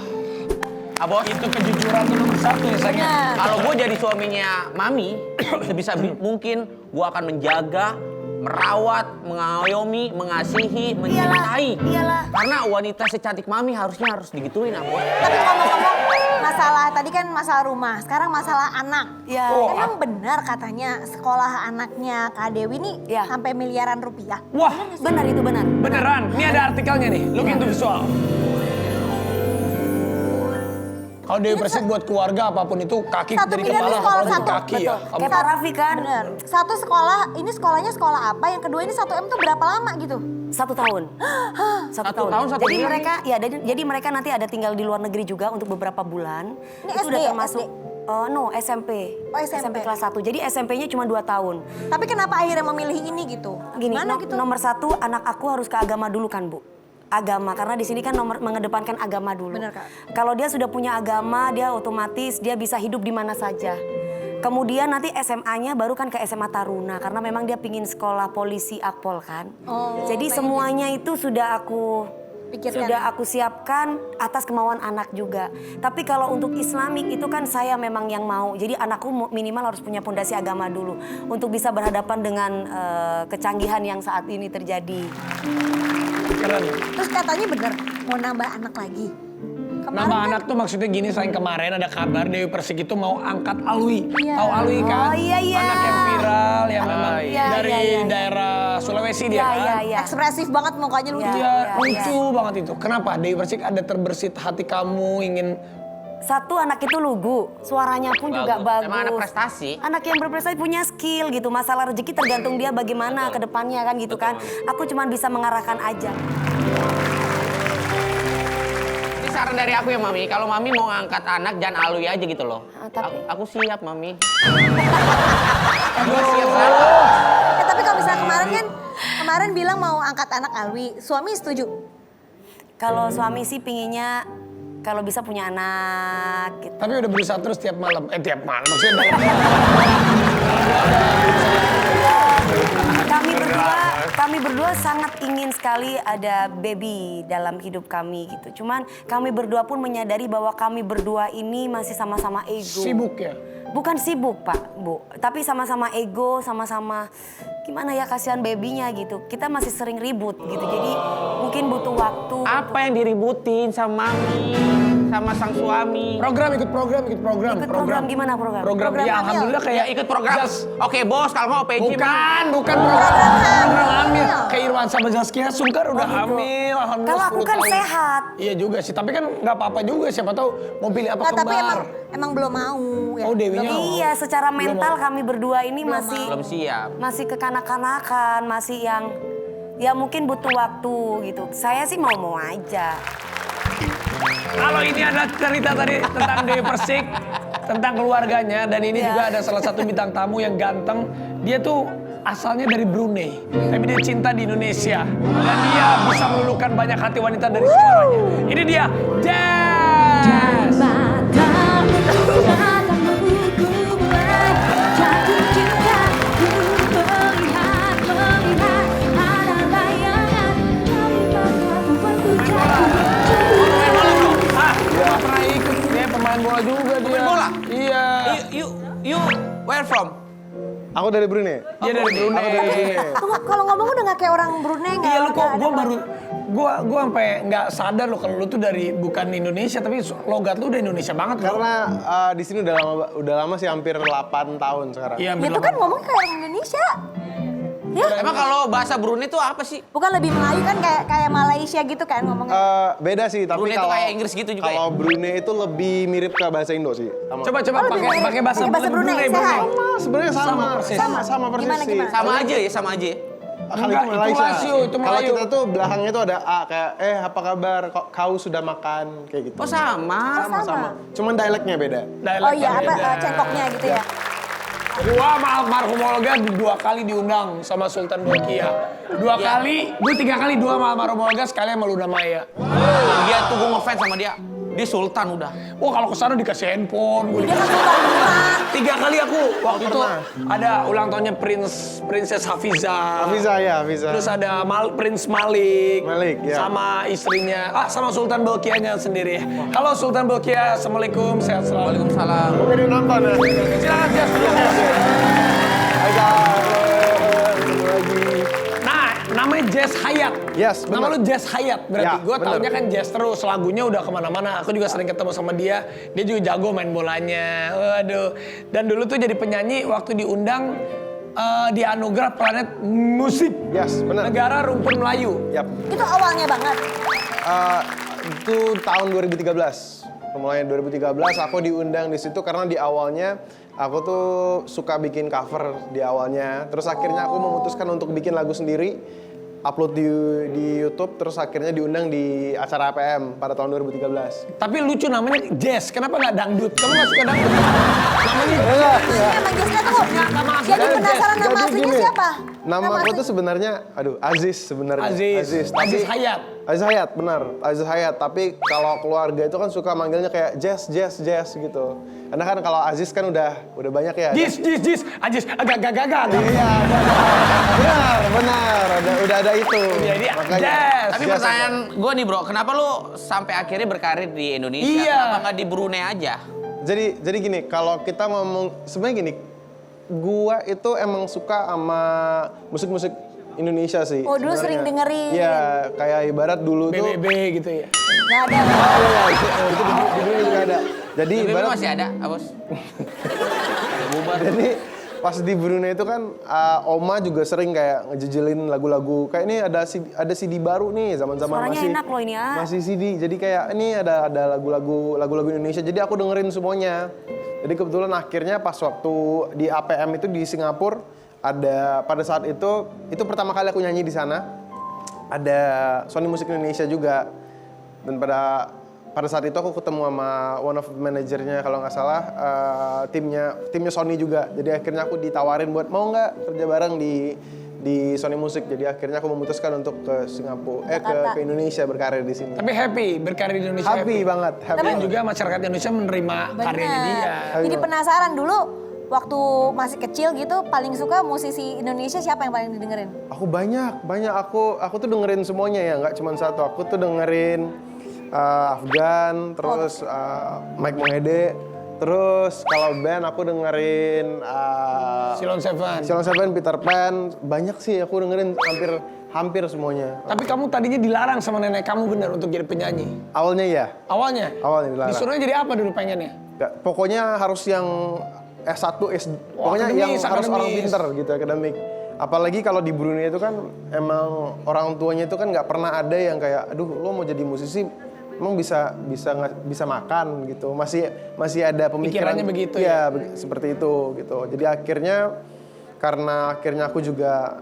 [SPEAKER 2] Abos,
[SPEAKER 1] itu kejujuran itu nomor satu ya sayangnya.
[SPEAKER 2] kalau gue jadi suaminya Mami, sebisa mungkin gue akan menjaga, merawat, mengayomi, mengasihi, mencintai.
[SPEAKER 3] Iyalah.
[SPEAKER 2] Karena wanita secantik Mami harus digituin, Abos.
[SPEAKER 4] Tapi ngomong-ngomong masalah tadi kan masalah rumah, sekarang masalah anak.
[SPEAKER 3] Ya.
[SPEAKER 4] Emang benar katanya sekolah anaknya Kak Dewi nih
[SPEAKER 3] Ya.
[SPEAKER 4] sampai miliaran rupiah.
[SPEAKER 1] Wah,
[SPEAKER 3] Benar itu benar.
[SPEAKER 1] beneran. Ini ada artikelnya nih. Look into visual. Kalau Dewi Persik buat keluarga apapun itu kaki
[SPEAKER 4] 1
[SPEAKER 1] dari
[SPEAKER 4] miliar
[SPEAKER 1] kepala
[SPEAKER 4] di sekolah
[SPEAKER 1] apalagi
[SPEAKER 4] satu.
[SPEAKER 1] kaki ya.
[SPEAKER 3] Betul. Kayak Pak Raffi kan.
[SPEAKER 4] Bener. Satu sekolah, ini sekolahnya sekolah apa? Yang kedua ini 1 M tuh berapa lama gitu?
[SPEAKER 3] 1 tahun.
[SPEAKER 2] Satu tahun, 1
[SPEAKER 3] Jadi
[SPEAKER 2] miliar.
[SPEAKER 3] mereka ya jadi mereka nanti ada tinggal di luar negeri juga untuk beberapa bulan.
[SPEAKER 4] Ini
[SPEAKER 3] Itu
[SPEAKER 4] SD
[SPEAKER 3] udah
[SPEAKER 4] ya?
[SPEAKER 3] termasuk no SMP.
[SPEAKER 4] Oh, SMP.
[SPEAKER 3] kelas 1. Jadi SMP-nya cuma 2 tahun.
[SPEAKER 4] Tapi kenapa akhirnya memilih ini gitu?
[SPEAKER 3] Gini,
[SPEAKER 4] Gimana gitu?
[SPEAKER 3] nomor 1 anak aku harus ke agama dulu kan, Bu. Agama, karena di sini kan mengedepankan agama dulu.
[SPEAKER 4] Bener, Kak.
[SPEAKER 3] Kalau dia sudah punya agama, dia otomatis dia bisa hidup di mana saja. Kemudian nanti SMA-nya baru kan ke SMA Taruna, karena memang dia pingin sekolah polisi Akpol kan.
[SPEAKER 4] Oh,
[SPEAKER 3] Jadi
[SPEAKER 4] pengen
[SPEAKER 3] semuanya itu sudah aku
[SPEAKER 4] Pikirkan.
[SPEAKER 3] sudah aku siapkan atas kemauan anak juga. Tapi kalau untuk Islamik itu kan saya memang yang mau. Jadi anakku minimal harus punya pondasi agama dulu untuk bisa berhadapan dengan kecanggihan yang saat ini terjadi.
[SPEAKER 1] Keren.
[SPEAKER 4] Terus katanya bener mau nambah anak lagi.
[SPEAKER 1] Nama anak tuh maksudnya gini, sayang kemarin ada kabar Dewi Persik itu mau angkat Alwi.
[SPEAKER 4] Iya.
[SPEAKER 1] Tahu Alwi kan?
[SPEAKER 3] Oh, iya, iya.
[SPEAKER 1] Anak yang viral yang memang
[SPEAKER 3] iya,
[SPEAKER 1] dari
[SPEAKER 3] iya, iya.
[SPEAKER 1] daerah Sulawesi dia
[SPEAKER 3] Iya,
[SPEAKER 1] kan?
[SPEAKER 3] iya, iya.
[SPEAKER 4] Ekspresif banget mukanya lucu.
[SPEAKER 3] Iya.
[SPEAKER 1] Iya, lucu banget itu. Kenapa Dewi Persik ada terbersit hati kamu ingin
[SPEAKER 3] Satu, anak itu lugu, suaranya pun juga bagus.
[SPEAKER 2] Emang anak prestasi.
[SPEAKER 3] Anak yang berprestasi punya skill gitu. Masalah rezeki tergantung dia bagaimana ke depannya kan gitu kan. Aku cuma bisa mengarahkan aja.
[SPEAKER 2] Ini saran dari aku ya Mami, kalau Mami mau ngangkat anak jangan Alwi aja gitu loh.
[SPEAKER 3] Tapi-
[SPEAKER 2] Aku siap Mami.
[SPEAKER 4] Tapi kalau misalnya kemarin bilang mau angkat anak Alwi, suami setuju?
[SPEAKER 3] Kalau suami sih pinginnya kalau bisa punya anak gitu.
[SPEAKER 1] tapi udah berusaha terus tiap malam. Tiap malam maksudnya dalam
[SPEAKER 3] Kami berdua sangat ingin sekali ada baby dalam hidup kami gitu. Cuman kami berdua pun menyadari bahwa kami berdua ini masih sama-sama ego.
[SPEAKER 1] sibuk ya.
[SPEAKER 3] Bukan sibuk Pak, Bu. Tapi sama-sama ego, sama-sama gimana ya kasihan babynya gitu. Kita masih sering ribut gitu. Jadi mungkin butuh waktu.
[SPEAKER 2] Apa yang diributin sama Mami, sama sang suami?
[SPEAKER 1] Ikut program.
[SPEAKER 3] Ikut program gimana program?
[SPEAKER 1] Program
[SPEAKER 4] Program
[SPEAKER 1] ya
[SPEAKER 4] hamil.
[SPEAKER 1] alhamdulillah kayak
[SPEAKER 2] Ya ikut program.
[SPEAKER 1] Jas-
[SPEAKER 2] Oke bos, kalau mau PJ
[SPEAKER 1] Bukan program hamil. Kayak Irwan sama Zaskia Sungkar udah hamil, alhamdulillah.
[SPEAKER 3] Kalau aku
[SPEAKER 1] 10
[SPEAKER 3] kan
[SPEAKER 1] tahun.
[SPEAKER 3] sehat.
[SPEAKER 1] Iya juga sih, tapi kan nggak apa-apa juga, siapa tahu mau pilih apa
[SPEAKER 4] Nggak, tapi
[SPEAKER 1] kembar.
[SPEAKER 4] emang belum mau ya.
[SPEAKER 1] Oh Dewinya.
[SPEAKER 3] Iya, secara mental kami berdua ini
[SPEAKER 2] belum siap.
[SPEAKER 3] masih kekanak-kanakan, masih yang ya mungkin butuh waktu gitu. Saya sih mau aja.
[SPEAKER 1] Kalau ini ada cerita tadi tentang Dewi Persik, tentang keluarganya, dan ini juga ada salah satu bintang tamu yang ganteng. Dia tuh asalnya dari Brunei, tapi dia cinta di Indonesia. Dan dia bisa meluluhkan banyak hati wanita dari suaranya. Ini dia, Jazz! Dia pernah ikut, dia pemain bola juga dia.
[SPEAKER 2] Pemain bola?
[SPEAKER 1] Iya.
[SPEAKER 2] You where from?
[SPEAKER 5] Aku dari Brunei.
[SPEAKER 1] Dia dari Brunei.
[SPEAKER 5] Aku dari Brunei.
[SPEAKER 4] Tunggu, kalau ngomong udah nggak kayak orang Brunei nggak?
[SPEAKER 1] Iya lu kok,
[SPEAKER 4] nggak
[SPEAKER 1] gue
[SPEAKER 4] ada-
[SPEAKER 1] baru, gue sampai nggak sadar loh kalau lu tuh dari bukan Indonesia tapi logat lu udah Indonesia banget loh.
[SPEAKER 5] Karena di sini udah lama sih, hampir 8 tahun sekarang.
[SPEAKER 1] Iya,
[SPEAKER 4] Ya itu kan ngomong kayak orang Indonesia. Ya,
[SPEAKER 2] Emang kalau bahasa Brunei itu apa sih?
[SPEAKER 4] bukan lebih Melayu kan kayak Malaysia gitu kan ngomongnya.
[SPEAKER 5] Beda sih, tapi
[SPEAKER 2] Brunei itu
[SPEAKER 5] kalau
[SPEAKER 2] kayak Inggris gitu juga
[SPEAKER 5] kalau Brunei itu lebih mirip ke bahasa Indo sih. Sama.
[SPEAKER 1] Coba
[SPEAKER 4] Oh, lebih mirip.
[SPEAKER 1] pakai bahasa
[SPEAKER 4] Pakai bahasa Brunei, sehat.
[SPEAKER 5] Sebenarnya sama
[SPEAKER 1] persis.
[SPEAKER 5] sama persis
[SPEAKER 4] Gimana,
[SPEAKER 5] sih.
[SPEAKER 4] gimana?
[SPEAKER 2] Sama aja ya, sama aja.
[SPEAKER 5] Kalau
[SPEAKER 1] Enggak,
[SPEAKER 5] itu
[SPEAKER 1] itu
[SPEAKER 5] Malaysia.
[SPEAKER 1] Lasio, itu
[SPEAKER 5] Kalau
[SPEAKER 1] Melayu.
[SPEAKER 5] kita tuh belakangnya tuh ada A, kayak apa kabar? Kau sudah makan kayak gitu.
[SPEAKER 2] Oh sama.
[SPEAKER 5] Sama. Cuman dialeknya beda.
[SPEAKER 4] Oh iya, apa cengkoknya gitu ya.
[SPEAKER 1] Gua sama almarhum Olga 2 kali diundang sama Sultan Bolkiah. 2 kali, gue 3 kali, 2 sama almarhum Olga, sekali sama Luna Maya.
[SPEAKER 2] Dia tuh gue ngefans sama dia. Dia sultan udah.
[SPEAKER 1] Wah kalau kesana dikasih handphone.
[SPEAKER 4] Dia kan sultan beneran.
[SPEAKER 1] 3 kali aku waktu itu
[SPEAKER 5] pernah.
[SPEAKER 1] ada ulang tahunnya Princess Hafiza.
[SPEAKER 5] Hafiza ya, Hafiza.
[SPEAKER 1] Terus ada Prince Malik.
[SPEAKER 5] Malik, ya.
[SPEAKER 1] Sama istrinya. Sama Sultan Belkianya sendiri. Halo Sultan Belkia, assalamualaikum, sehat selalu.
[SPEAKER 2] Waalaikumsalam.
[SPEAKER 5] Mungkin dia nonton ya.
[SPEAKER 1] Silakan Jess.
[SPEAKER 5] Hai guys, ketemu lagi.
[SPEAKER 1] Nah, namanya Jess Hayat.
[SPEAKER 5] Yes,
[SPEAKER 1] Nama
[SPEAKER 5] benar.
[SPEAKER 1] lu Jess Hayat. Berarti
[SPEAKER 5] Ya,
[SPEAKER 1] gue
[SPEAKER 5] benar.
[SPEAKER 1] taunya kan Jess terus. Lagunya udah kemana-mana. Aku juga sering ketemu sama dia. Dia juga jago main bolanya. Waduh. Dan dulu tuh jadi penyanyi waktu diundang di Anugerah Planet Musik.
[SPEAKER 5] Yes, benar.
[SPEAKER 1] Negara Rumpun Melayu.
[SPEAKER 5] Yap.
[SPEAKER 4] Itu awalnya banget.
[SPEAKER 5] Itu tahun 2013. Mulai 2013 aku diundang di situ karena di awalnya aku tuh suka bikin cover di awalnya. Terus akhirnya aku memutuskan untuk bikin lagu sendiri, upload di YouTube, terus akhirnya diundang di acara APM pada tahun 2013.
[SPEAKER 1] Tapi lucu namanya Jess. Kenapa nggak dangdut? Kamu nggak suka dangdut? Namanya
[SPEAKER 5] Enggak, enggak.
[SPEAKER 4] Emang Jessica tuh.
[SPEAKER 1] nama
[SPEAKER 4] Jadi
[SPEAKER 1] aslinya
[SPEAKER 4] penasaran nama
[SPEAKER 5] Jadi
[SPEAKER 4] aslinya
[SPEAKER 5] gini,
[SPEAKER 4] siapa?
[SPEAKER 5] Nama aku tuh sebenarnya, Aziz sebenarnya.
[SPEAKER 1] Aziz Hayat.
[SPEAKER 5] Aziz Hayat, benar. Aziz Hayat. Tapi kalau keluarga itu kan suka manggilnya kayak Jess gitu. Karena kan kalau Aziz kan udah banyak ya.
[SPEAKER 1] Jis. Aziz. Agak.
[SPEAKER 5] Iya, benar. Udah ada itu.
[SPEAKER 1] Jadi
[SPEAKER 5] Makanya.
[SPEAKER 1] Jess.
[SPEAKER 2] Tapi
[SPEAKER 5] Jess
[SPEAKER 2] pertanyaan gue nih bro, kenapa lu sampai akhirnya berkarir di Indonesia?
[SPEAKER 1] Iya.
[SPEAKER 2] Kenapa nggak di Brunei aja?
[SPEAKER 5] Jadi gini, kalau kita ngomong sebenarnya gini, gua itu emang suka sama musik-musik Indonesia sih.
[SPEAKER 4] Oh, dulu
[SPEAKER 5] sebenarnya.
[SPEAKER 4] sering dengerin.
[SPEAKER 5] Iya, kayak ibarat dulu tuh.
[SPEAKER 1] BBB gitu ya.
[SPEAKER 4] Nggak ada.
[SPEAKER 5] Itu di dunia juga ada. Jadi
[SPEAKER 2] BBB
[SPEAKER 5] ibarat
[SPEAKER 2] masih ada, Bos? Bubar.
[SPEAKER 5] Jadi pas di Brunei itu kan Oma juga sering kayak ngejejelin lagu-lagu. Kayak ini ada CD baru nih zaman-zaman
[SPEAKER 3] Suaranya
[SPEAKER 5] masih
[SPEAKER 3] enak loh ini ya.
[SPEAKER 5] masih CD. Jadi kayak ini ada lagu-lagu Indonesia. Jadi aku dengerin semuanya. Jadi kebetulan akhirnya pas waktu di APM itu di Singapura ada pada saat itu pertama kali aku nyanyi di sana. Ada Sony Music Indonesia juga. Dan pada saat itu aku ketemu sama one of manajernya kalau nggak salah timnya Sony juga. Jadi akhirnya aku ditawarin buat mau nggak kerja bareng di Sony Music. Jadi akhirnya aku memutuskan untuk ke Singapura, ke Indonesia berkarir di sini.
[SPEAKER 1] Tapi happy berkarir di Indonesia.
[SPEAKER 5] Happy banget, happy.
[SPEAKER 1] Dan juga masyarakat Indonesia menerima karyanya dia.
[SPEAKER 4] Jadi penasaran dulu waktu masih kecil gitu paling suka musisi Indonesia siapa yang paling didengerin?
[SPEAKER 5] Aku banyak. Aku tuh dengerin semuanya ya, nggak cuma satu. Aku tuh dengerin Afgan, terus Mike Mohede, terus kalau band aku dengerin
[SPEAKER 1] Silon
[SPEAKER 5] Seven, Peter Pan, banyak sih aku dengerin hampir semuanya.
[SPEAKER 1] Tapi kamu tadinya dilarang sama nenek kamu bener untuk jadi penyanyi.
[SPEAKER 5] Awalnya ya,
[SPEAKER 1] Awalnya
[SPEAKER 5] dilarang.
[SPEAKER 1] disuruhnya jadi apa dulu pengennya?
[SPEAKER 5] Pokoknya harus yang S1, pokoknya yang
[SPEAKER 1] akademis,
[SPEAKER 5] harus orang
[SPEAKER 1] akademis.
[SPEAKER 5] pinter gitu, akademik. Apalagi kalau di Brunei itu kan emang orang tuanya itu kan nggak pernah ada yang kayak, aduh lo mau jadi musisi emang bisa makan gitu, masih ada pemikiran
[SPEAKER 1] Pikirannya begitu
[SPEAKER 5] ya seperti itu gitu. Jadi karena akhirnya aku juga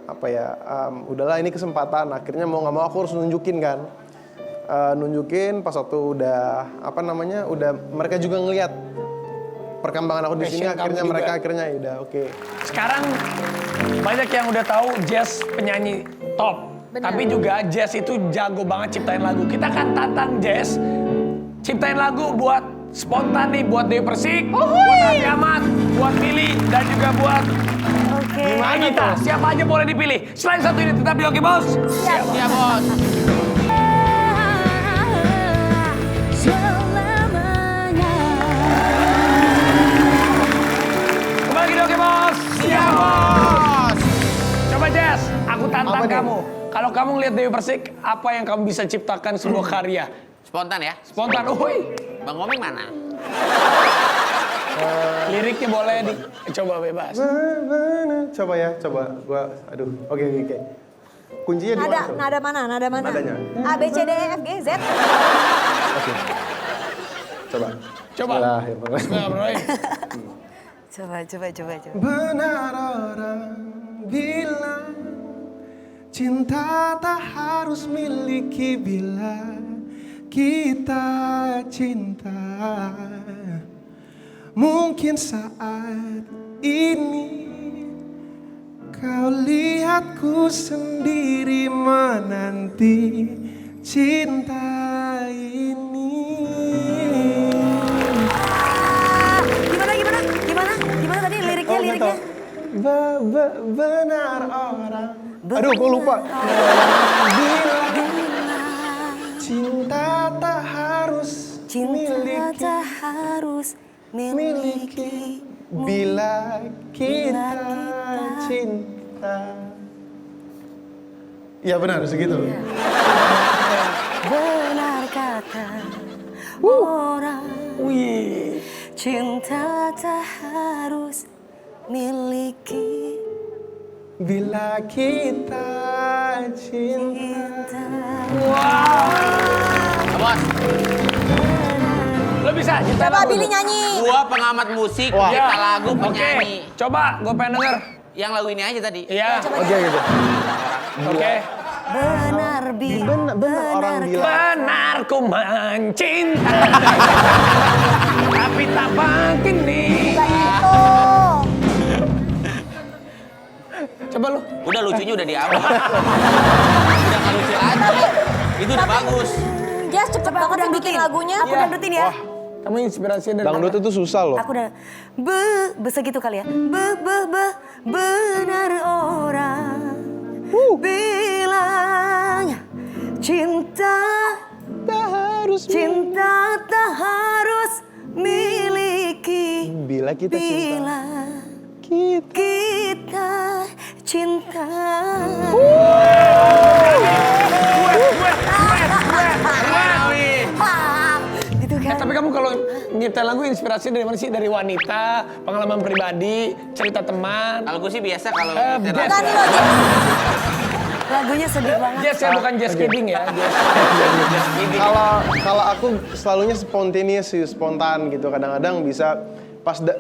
[SPEAKER 5] udahlah ini kesempatan, akhirnya mau nggak mau aku harus nunjukin kan, nunjukin pas waktu udah mereka juga ngelihat perkembangan aku di sini,
[SPEAKER 1] Passion kamu
[SPEAKER 5] akhirnya
[SPEAKER 1] juga.
[SPEAKER 5] mereka udah oke.
[SPEAKER 1] Sekarang banyak yang udah tahu Jess penyanyi top.
[SPEAKER 4] Bener.
[SPEAKER 1] Tapi juga Jess itu jago banget ciptain lagu. Kita akan tantang Jess ciptain lagu buat spontan nih, buat Dewi Persik, buat Raffi Ahmad, buat Billy, dan juga buat gimana kita? Siapa aja boleh dipilih. Selain satu ini tetap di Oke Bos. Siap.
[SPEAKER 2] Iya, Bos.
[SPEAKER 1] Kembali di Oke Bos. Siap Bos. Coba Jess, aku tantang
[SPEAKER 5] Apa nih?
[SPEAKER 1] kamu. Kalau kamu ngeliat Dewi Persik, apa yang kamu bisa ciptakan sebuah karya?
[SPEAKER 2] Spontan ya.
[SPEAKER 1] Spontan,
[SPEAKER 2] Bang Komeng mana?
[SPEAKER 1] liriknya boleh coba bebas.
[SPEAKER 5] Coba ya, aduh, oke. Kuncinya di mana?
[SPEAKER 4] Nada mana?
[SPEAKER 5] Nadanya.
[SPEAKER 4] A, B, C, D, E, F, G, Z.
[SPEAKER 5] Oke. Coba.
[SPEAKER 1] Coba.
[SPEAKER 5] Bismillahirrahmanirrahim.
[SPEAKER 3] Coba.
[SPEAKER 5] Benar orang bilang cinta tak harus miliki bila kita cinta. Mungkin saat ini kau lihatku sendiri menanti cinta ini. benar orang. Aduh, kok lupa. Bila cinta tak harus
[SPEAKER 3] Cinta tak harus
[SPEAKER 5] miliki. Bila kita cinta. Ya benar, segitu.
[SPEAKER 3] Benar kata orang,
[SPEAKER 1] Wih.
[SPEAKER 3] cinta tak harus miliki.
[SPEAKER 5] Bila kita cinta.
[SPEAKER 2] Bos,
[SPEAKER 1] Lo bisa cipta
[SPEAKER 4] Coba
[SPEAKER 1] lagu
[SPEAKER 4] Billy
[SPEAKER 1] tuh?
[SPEAKER 4] nyanyi.
[SPEAKER 2] gua pengamat musik,
[SPEAKER 5] Wah.
[SPEAKER 2] cipta lagu,
[SPEAKER 1] Oke,
[SPEAKER 2] penyanyi.
[SPEAKER 1] coba gue pengen denger.
[SPEAKER 2] Yang lagu ini aja tadi.
[SPEAKER 1] Iya,
[SPEAKER 5] Oke gitu.
[SPEAKER 1] oke.
[SPEAKER 3] Benar
[SPEAKER 5] Benar orang bilang.
[SPEAKER 1] Benar ku mencinta, tapi tak begini.
[SPEAKER 4] Itu.
[SPEAKER 1] Coba lu.
[SPEAKER 2] Udah lucunya udah di awal. Udah nggak lucu lagi. Itu udah bagus.
[SPEAKER 4] Jess cepet banget sih bikin lagunya.
[SPEAKER 3] Aku dangdutin ya.
[SPEAKER 5] Wah,
[SPEAKER 1] Kamu inspirasi dari
[SPEAKER 5] dangdut itu susah loh.
[SPEAKER 3] Aku udah segitu kali ya. Benar orang bilang cinta tak harus miliki.
[SPEAKER 5] Bila kita cinta.
[SPEAKER 3] Bila kita cinta. Gitu kan.
[SPEAKER 1] Tapi kamu kalau nyiptain lagu inspirasi dari mana sih? Dari wanita, pengalaman pribadi, cerita teman.
[SPEAKER 2] Kalau gue sih biasa kalau
[SPEAKER 1] Jazz.
[SPEAKER 2] nyetir
[SPEAKER 4] Bukan
[SPEAKER 2] lagu.
[SPEAKER 4] lo, Jess.
[SPEAKER 3] Lagunya sedih banget.
[SPEAKER 1] Jazz ya, bukan jazz kidding ya. Jazz.
[SPEAKER 5] Kalau aku selalunya spontaneous sih, spontan gitu. Kadang-kadang bisa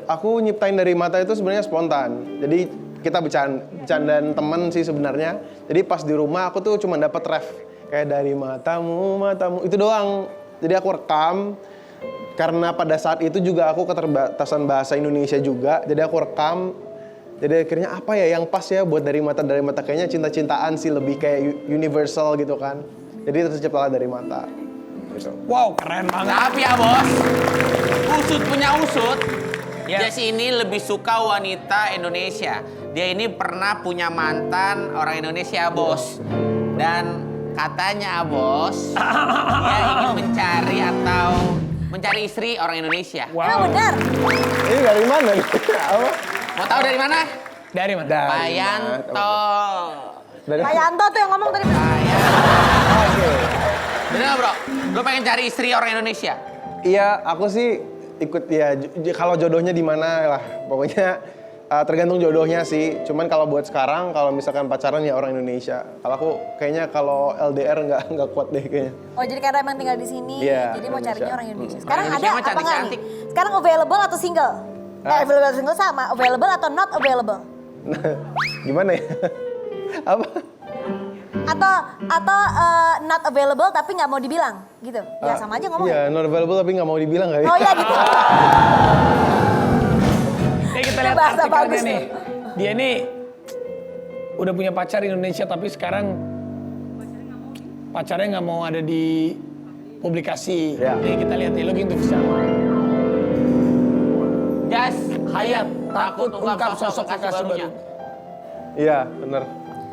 [SPEAKER 5] aku nyiptain dari mata itu sebenarnya spontan. Jadi kita bercandaan temen sih sebenarnya. Jadi pas di rumah aku tuh cuma dapat ref kayak dari matamu itu doang. Jadi aku rekam karena pada saat itu juga aku keterbatasan bahasa Indonesia juga. Jadi aku rekam. Jadi akhirnya apa ya yang pas ya buat dari mata kayaknya cinta-cintaan sih lebih kayak universal gitu kan. Jadi terciptalah dari mata. Gitu.
[SPEAKER 1] Wow, keren banget.
[SPEAKER 2] Tapi ya bos, usut punya usut.
[SPEAKER 1] Ya.
[SPEAKER 2] Jess ini lebih suka wanita Indonesia. Dia ini pernah punya mantan orang Indonesia bos. Dan katanya bos, dia ingin mencari istri orang Indonesia.
[SPEAKER 4] Emang benar.
[SPEAKER 5] Ini dari mana nih? Apa?
[SPEAKER 2] Mau tahu dari mana?
[SPEAKER 1] Dari mana?
[SPEAKER 2] Pak Yanto.
[SPEAKER 5] Dari
[SPEAKER 4] Pak Yanto tuh yang ngomong tadi.
[SPEAKER 5] Oke.
[SPEAKER 2] Bener nggak bro? Lo pengen cari istri orang Indonesia?
[SPEAKER 5] Iya, aku sih ikut ya kalau jodohnya di mana lah. Pokoknya tergantung jodohnya sih. Cuman kalau buat sekarang kalau misalkan pacaran ya orang Indonesia. Kalau aku kayaknya kalau LDR nggak kuat deh kayaknya.
[SPEAKER 4] Oh jadi karena emang tinggal di sini,
[SPEAKER 5] Iya,
[SPEAKER 4] jadi mau carinya
[SPEAKER 5] Indonesia.
[SPEAKER 4] orang Indonesia. Sekarang
[SPEAKER 2] Indonesia
[SPEAKER 4] ada
[SPEAKER 2] mah
[SPEAKER 4] apa nggak nih?
[SPEAKER 2] cantik-cantik.
[SPEAKER 4] Sekarang available atau single? Available atau single sama, available atau not available?
[SPEAKER 5] Gimana ya? Apa?
[SPEAKER 4] Atau not available tapi nggak mau dibilang gitu? Ya sama aja ngomong.
[SPEAKER 5] Iya, not available tapi nggak mau dibilang kali.
[SPEAKER 4] Oh iya gitu.
[SPEAKER 1] Oke, kita lihat
[SPEAKER 4] Bahasa
[SPEAKER 1] artikelnya
[SPEAKER 4] bagus
[SPEAKER 1] nih. Dia ini udah punya pacar Indonesia tapi sekarang pacarnya nggak mau ada di publikasi.
[SPEAKER 5] Ya.
[SPEAKER 1] Nih kita lihat nih, login tuh bisa.
[SPEAKER 2] Jas,
[SPEAKER 1] Hayat takut ungkap sosok kekasih baru.
[SPEAKER 5] Iya, bener.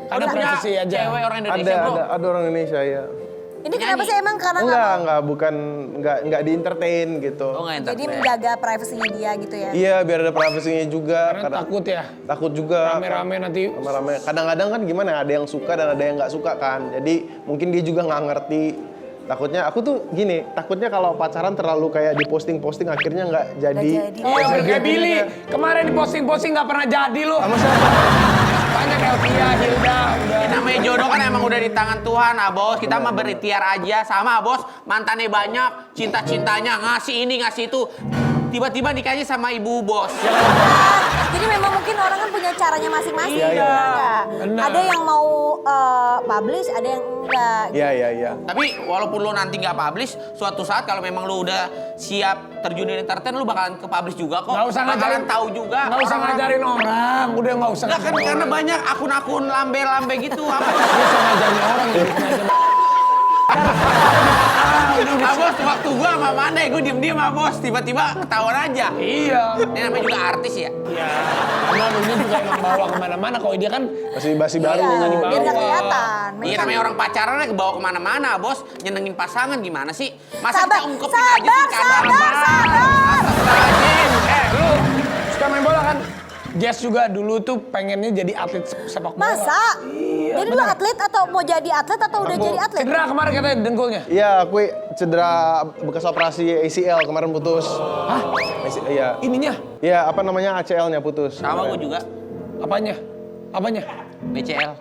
[SPEAKER 1] Ada
[SPEAKER 2] Udah punya
[SPEAKER 1] privasi aja.
[SPEAKER 2] cewek orang Indonesia bro.
[SPEAKER 5] Ada orang Indonesia ya.
[SPEAKER 4] Ini kenapa
[SPEAKER 2] Nyanyi.
[SPEAKER 4] sih emang karena nggak mau?
[SPEAKER 5] Enggak di entertain gitu.
[SPEAKER 2] Oh nggak
[SPEAKER 4] Jadi
[SPEAKER 2] entertain.
[SPEAKER 4] menjaga privasinya dia gitu ya?
[SPEAKER 5] Iya, biar ada privasinya juga.
[SPEAKER 1] Karena takut ya.
[SPEAKER 5] Takut juga.
[SPEAKER 1] Rame-rame nanti.
[SPEAKER 5] Rame-rame. Kadang-kadang kan gimana, ada yang suka dan ada yang nggak suka kan. Jadi mungkin dia juga nggak ngerti. Takutnya, aku tuh gini, takutnya kalau pacaran terlalu kayak diposting-posting akhirnya nggak jadi.
[SPEAKER 3] jadi.
[SPEAKER 1] Oh,
[SPEAKER 5] Nggak jadi
[SPEAKER 1] kayak Billy.
[SPEAKER 5] akhirnya.
[SPEAKER 1] Kemarin di posting-posting nggak pernah jadi lo.
[SPEAKER 5] Sama siapa?
[SPEAKER 1] Banyak Elvia, Hilda, udah.
[SPEAKER 2] Ya, namanya jodoh kan emang udah di tangan Tuhan, ah bos. Kita mah berikhtiar aja sama bos. Mantannya banyak, cinta-cintanya ngasih ini ngasih itu. Tiba-tiba nikahnya sama ibu bos.
[SPEAKER 4] Jadi memang mungkin orang kan punya caranya masing-masing.
[SPEAKER 5] Iya, iya.
[SPEAKER 4] Enggak.
[SPEAKER 1] Benar.
[SPEAKER 4] Ada yang mau publish, ada yang enggak.
[SPEAKER 5] Iya.
[SPEAKER 2] Tapi walaupun lo nanti nggak publish, suatu saat kalau memang lo udah siap terjun di entertain, lo bakalan ke publish juga kok.
[SPEAKER 1] Nggak usah
[SPEAKER 2] Bakalan
[SPEAKER 1] ngajarin.
[SPEAKER 2] tahu juga.
[SPEAKER 1] Nggak usah
[SPEAKER 2] orang-orang.
[SPEAKER 1] ngajarin orang. Udah nggak usah
[SPEAKER 2] Nggak kan
[SPEAKER 1] ngajarin
[SPEAKER 2] karena
[SPEAKER 1] orang.
[SPEAKER 2] banyak akun-akun lambe-lambe gitu apa?
[SPEAKER 1] Nggak usah ngajarin orang. Gitu.
[SPEAKER 2] Bos, waktu gua sama mana ya, gua diem-diem Bos, tiba-tiba ketahuan aja.
[SPEAKER 1] Iya.
[SPEAKER 2] Ini namanya juga artis ya.
[SPEAKER 1] Iya. Karena dulunya juga emang bawa kemana-mana. Kalau dia kan
[SPEAKER 5] Masih baru.
[SPEAKER 4] Iya,
[SPEAKER 1] nggak dibawa.
[SPEAKER 4] biar nggak kelihatan.
[SPEAKER 2] Iya namanya orang pacaran kebawa kemana-mana Bos. Nyenengin pasangan gimana sih? Masa
[SPEAKER 4] Sabar,
[SPEAKER 2] kita ungkepin aja sih kadang.
[SPEAKER 4] sabar.
[SPEAKER 1] lu suka main bola kan? Jess juga dulu tuh pengennya jadi atlet sepak bola.
[SPEAKER 4] Masa?
[SPEAKER 1] Iya,
[SPEAKER 4] Jadi lu atlet atau mau jadi atlet atau udah jadi atlet?
[SPEAKER 1] Cedera kemarin katanya dengkulnya.
[SPEAKER 5] Iya, aku cedera bekas operasi ACL kemarin putus.
[SPEAKER 1] Hah?
[SPEAKER 5] Iya.
[SPEAKER 1] Ininya?
[SPEAKER 5] Iya, apa namanya ACL-nya putus.
[SPEAKER 2] Sama gua juga.
[SPEAKER 1] Apanya? Apanya?
[SPEAKER 2] BCL.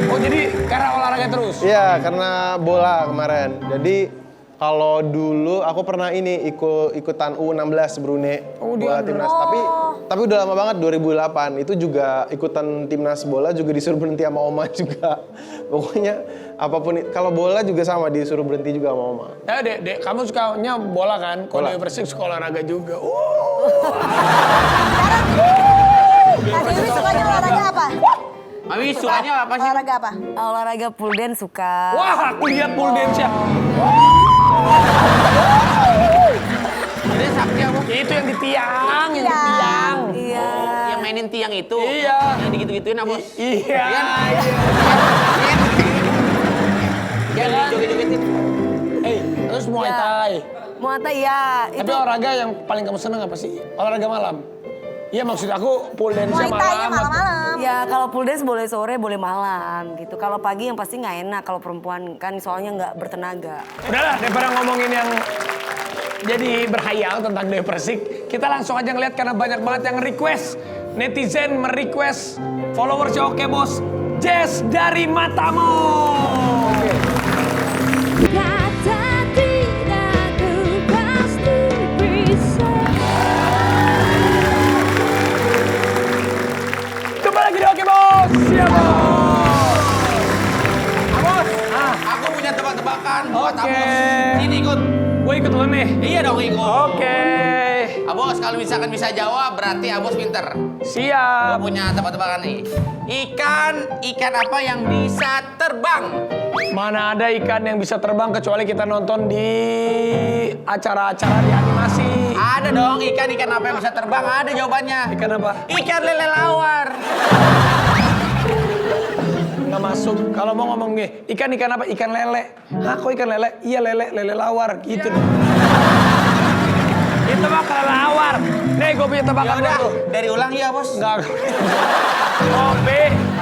[SPEAKER 1] Oh jadi karena olahraga terus?
[SPEAKER 5] Iya, karena bola kemarin. Jadi kalau dulu aku pernah ikutan U16 Brunei
[SPEAKER 1] Oh,
[SPEAKER 5] bola
[SPEAKER 1] di
[SPEAKER 5] timnas. Tapi udah lama banget 2008. Itu juga ikutan timnas bola juga disuruh berhenti sama oma juga. Pokoknya apapun kalau bola juga sama disuruh berhenti juga sama oma.
[SPEAKER 1] Ya dek, kamu sukanya bola kan? Kalau Dewi Persik suka olahraga juga.
[SPEAKER 4] Kak Dewi sukanya olahraga apa?
[SPEAKER 2] Mami sukanya apa sih?
[SPEAKER 4] Olahraga apa?
[SPEAKER 3] Olahraga pool dance suka.
[SPEAKER 1] Wah, aku lihat pole dance ya.
[SPEAKER 2] Jadi sakti apa?
[SPEAKER 1] Itu yang di tiang, yang di tiang.
[SPEAKER 3] Iya.
[SPEAKER 2] Yang mainin tiang itu.
[SPEAKER 1] Iya.
[SPEAKER 2] Yang digitu-gituin apa Bos?
[SPEAKER 1] Iya.
[SPEAKER 2] Yang dijoget-jogetin.
[SPEAKER 1] Terus Muay Thai.
[SPEAKER 3] Muay Thai ya.
[SPEAKER 1] Tapi olahraga yang paling kamu seneng apa sih? Olahraga malam. Iya maksud aku pole dance-nya
[SPEAKER 4] Muay Thai-nya
[SPEAKER 1] malam.
[SPEAKER 4] malam-malam.
[SPEAKER 3] Ya kalau pool dance boleh sore, boleh malam gitu. Kalau pagi yang pasti nggak enak kalau perempuan kan soalnya nggak bertenaga.
[SPEAKER 1] Udahlah, daripada ngomongin yang jadi berhayal tentang Dewi Persik, kita langsung aja ngeliat karena banyak banget yang request. Netizen merequest followersnya Oke Bos, Jess dari Matamu.
[SPEAKER 6] Kata tidak ku pasti bisa.
[SPEAKER 1] Kembali lagi di Oke Bos, siap Bos.
[SPEAKER 2] Abos, aku punya tebak-tebakan buat
[SPEAKER 1] Oke.
[SPEAKER 2] Abos. Sini ikut.
[SPEAKER 1] Gue ikut dulu nih.
[SPEAKER 2] Iya dong ikut.
[SPEAKER 1] Oke,
[SPEAKER 2] Abos kalau misalkan bisa jawab berarti Abos pinter.
[SPEAKER 1] siap.
[SPEAKER 2] Aku punya tebak-tebakan nih. Ikan apa yang bisa terbang?
[SPEAKER 1] Mana ada ikan yang bisa terbang kecuali kita nonton di acara-acara di animasi.
[SPEAKER 2] Ada dong ikan apa yang bisa terbang? Ada jawabannya.
[SPEAKER 1] Ikan apa?
[SPEAKER 2] Ikan lele lawar.
[SPEAKER 1] Nggak masuk. Kalau mau ngomong nih, ikan apa? Ikan lele. Hah, kok ikan lele? Iya lele lawar. Gitu dong. Itu mah lele lawar. Nih, gue punya
[SPEAKER 2] Ya
[SPEAKER 1] tebakan
[SPEAKER 2] udah,
[SPEAKER 1] dulu.
[SPEAKER 2] dari ulang ya Bos.
[SPEAKER 1] Enggak.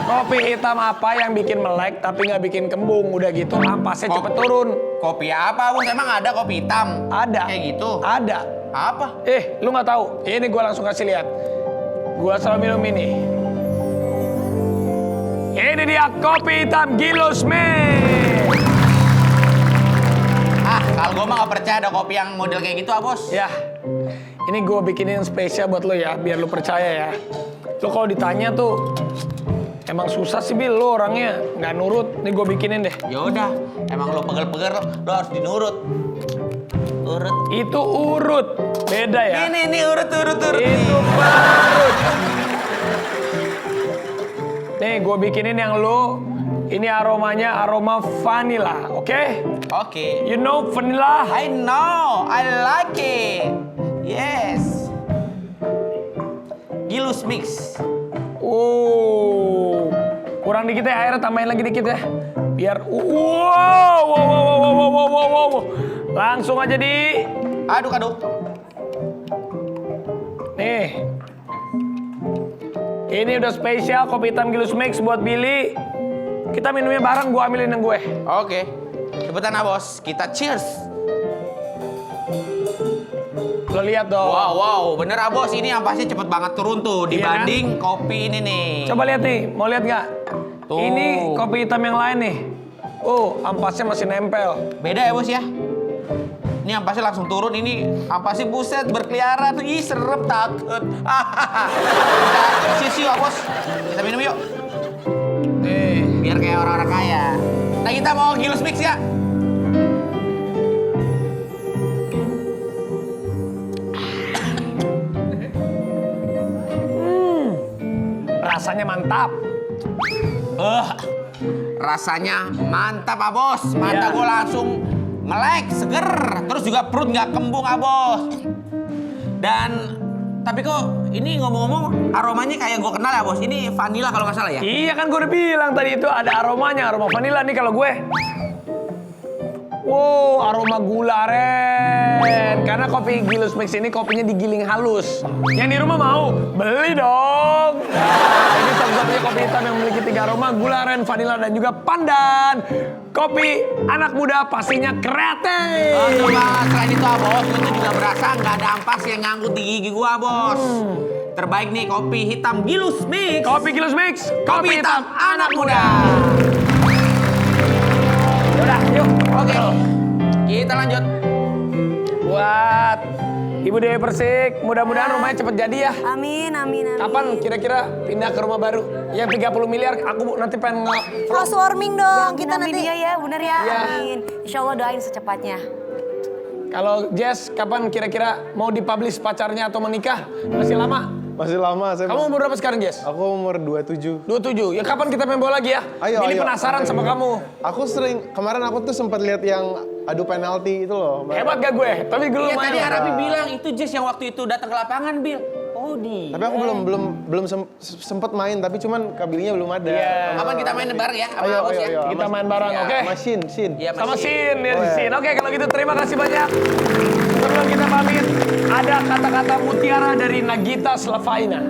[SPEAKER 1] Kopi hitam apa yang bikin melek tapi nggak bikin kembung? Udah gitu ampasnya cepet turun.
[SPEAKER 2] Kopi apa Bos? Emang ada kopi hitam?
[SPEAKER 1] Ada.
[SPEAKER 2] Kayak gitu?
[SPEAKER 1] Ada.
[SPEAKER 2] Apa?
[SPEAKER 1] Lu nggak tahu? Ini gue langsung kasih lihat. Gue selalu minum ini. Ini dia kopi hitam Gilo Smith.
[SPEAKER 2] Kalau gue mah gak percaya ada kopi yang model kayak gitu Bos.
[SPEAKER 1] Ya, ini gue bikinin spesial buat lo ya, biar lo percaya ya. Lo kalau ditanya tuh, emang susah sih Bil, lo orangnya nggak nurut. Nih gue bikinin deh.
[SPEAKER 2] Ya udah, emang lo pegel-pegel lo harus dinurut. Urut.
[SPEAKER 1] Itu urut, beda ya.
[SPEAKER 2] Ini urut.
[SPEAKER 1] Itu parut. Nih gue bikinin yang lo, ini aromanya aroma vanilla, oke?
[SPEAKER 2] Oke.
[SPEAKER 1] You know vanilla?
[SPEAKER 2] I know, I like it. Yes. Gilus mix.
[SPEAKER 1] Kurang dikit ya airnya, tambahin lagi dikit ya. Biar wow. Langsung aja di.
[SPEAKER 2] Aduk.
[SPEAKER 1] Nih. Ini udah spesial kopi hitam Gilus Mix buat Billy. Kita minumnya bareng, gua ambilin yang gue.
[SPEAKER 2] Oke. Cepetan Bos, kita cheers.
[SPEAKER 1] Lo lihat dong.
[SPEAKER 2] Wow, bener Bos, ini ampasnya cepet banget turun tuh dibanding kopi ini nih.
[SPEAKER 1] Coba lihat nih, mau lihat nggak?
[SPEAKER 2] Tuh.
[SPEAKER 1] Ini kopi hitam yang lain nih. Ampasnya masih nempel.
[SPEAKER 2] Beda ya Bos ya? Ini ampasnya langsung turun, ini ampasnya buset berkeliaran. Ih serem takut. Kita Bos, kita minum yuk.
[SPEAKER 1] Nih.
[SPEAKER 2] Biar kayak orang-orang kaya. Nah kita mau Gilus Mix ya?
[SPEAKER 1] Rasanya mantap.
[SPEAKER 2] rasanya mantap ah bos. Mata
[SPEAKER 1] Iya.
[SPEAKER 2] gue langsung melek, seger. Terus juga perut nggak kembung ah bos. Dan tapi kok ini ngomong-ngomong aromanya kayak gue kenal ya bos. Ini vanilla kalau nggak salah ya.
[SPEAKER 1] Iya kan gue udah bilang tadi itu ada aromanya, aroma vanilla nih kalau gue. Wow, aroma gula aren. Karena kopi Gilus Mix ini kopinya digiling halus. Yang di rumah mau? Beli dong. Nah, ini satu-satunya kopi hitam yang memiliki 3 aroma, gula aren, vanilla, dan juga pandan. Kopi anak muda pastinya kreatif.
[SPEAKER 2] Oh, coba selain itu ah bos, itu juga berasa nggak ada ampas yang ngangkut di gigi gua bos. Terbaik nih kopi hitam Gilus Mix.
[SPEAKER 1] Kopi Gilus Mix,
[SPEAKER 2] Kopi hitam anak muda.
[SPEAKER 1] Yaudah, yuk.
[SPEAKER 2] Oke, kita lanjut.
[SPEAKER 1] Buat Ibu Dewi Persik, mudah-mudahan rumahnya cepet jadi ya.
[SPEAKER 3] Amin, amin, amin.
[SPEAKER 1] Kapan kira-kira pindah ke rumah baru? Yang 30 miliar, aku nanti pengen
[SPEAKER 4] Housewarming dong, kita
[SPEAKER 3] Amin,
[SPEAKER 4] nanti.
[SPEAKER 3] iya ya, bener ya.
[SPEAKER 1] Iya.
[SPEAKER 3] Amin. Insya Allah doain secepatnya.
[SPEAKER 1] Kalau Jess, kapan kira-kira mau dipublish pacarnya atau menikah? Masih lama?
[SPEAKER 5] Masih lama saya.
[SPEAKER 1] Kamu umur berapa sekarang, Jess?
[SPEAKER 5] Aku umur 27.
[SPEAKER 1] 27. Ya kapan kita main bola lagi ya?
[SPEAKER 5] Ayo,
[SPEAKER 1] Ini
[SPEAKER 5] ayo.
[SPEAKER 1] penasaran sama kamu.
[SPEAKER 5] Aku kemarin aku tuh sempat lihat yang adu penalti itu loh. Mbak.
[SPEAKER 1] Hebat gak gue? Tapi gue
[SPEAKER 2] Iya
[SPEAKER 1] lumayan.
[SPEAKER 2] tadi Arabi bilang itu Jess yang waktu itu datang ke lapangan Bil. Oh di.
[SPEAKER 5] Tapi aku belum sempet main, tapi cuman kabelnya belum ada.
[SPEAKER 1] Iya.
[SPEAKER 2] Kapan kita main bareng ya sama
[SPEAKER 5] Ayo,
[SPEAKER 2] bos
[SPEAKER 5] ayo,
[SPEAKER 2] ya?
[SPEAKER 5] ayo.
[SPEAKER 1] Kita main bareng,
[SPEAKER 2] Iya.
[SPEAKER 1] oke?
[SPEAKER 5] Sama Shin.
[SPEAKER 2] Iya,
[SPEAKER 1] Sama
[SPEAKER 2] masih.
[SPEAKER 1] Sin, ya
[SPEAKER 5] Oh, iya.
[SPEAKER 1] Sin. Oke, kalau gitu terima kasih banyak. Sebelum kita pamit, ada kata-kata mutiara dari Nagita Slavaina.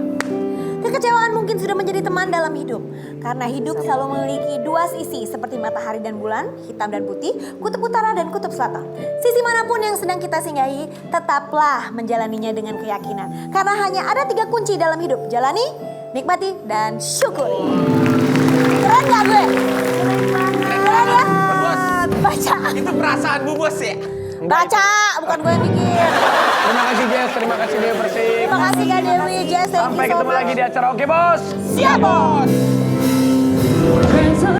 [SPEAKER 4] Kekecewaan mungkin sudah menjadi teman dalam hidup. Karena hidup selalu memiliki 2 sisi seperti matahari dan bulan, hitam dan putih, kutub utara dan kutub selatan. Sisi manapun yang sedang kita singgahi, tetaplah menjalaninya dengan keyakinan. Karena hanya ada 3 kunci dalam hidup. Jalani, nikmati, dan syukuri. Keren gak gue? Keren ya?
[SPEAKER 2] Bos,
[SPEAKER 4] Baca.
[SPEAKER 2] itu perasaan bu bos ya?
[SPEAKER 4] Baca, bukan gue yang bikin.
[SPEAKER 1] Terima kasih Jess, terima kasih Dewi Persik.
[SPEAKER 4] Terima kasih Kak Dewi, Jess, thank you
[SPEAKER 1] Sampai
[SPEAKER 4] so
[SPEAKER 1] ketemu
[SPEAKER 4] much.
[SPEAKER 1] lagi di acara Oke Bos.
[SPEAKER 2] Siap bos.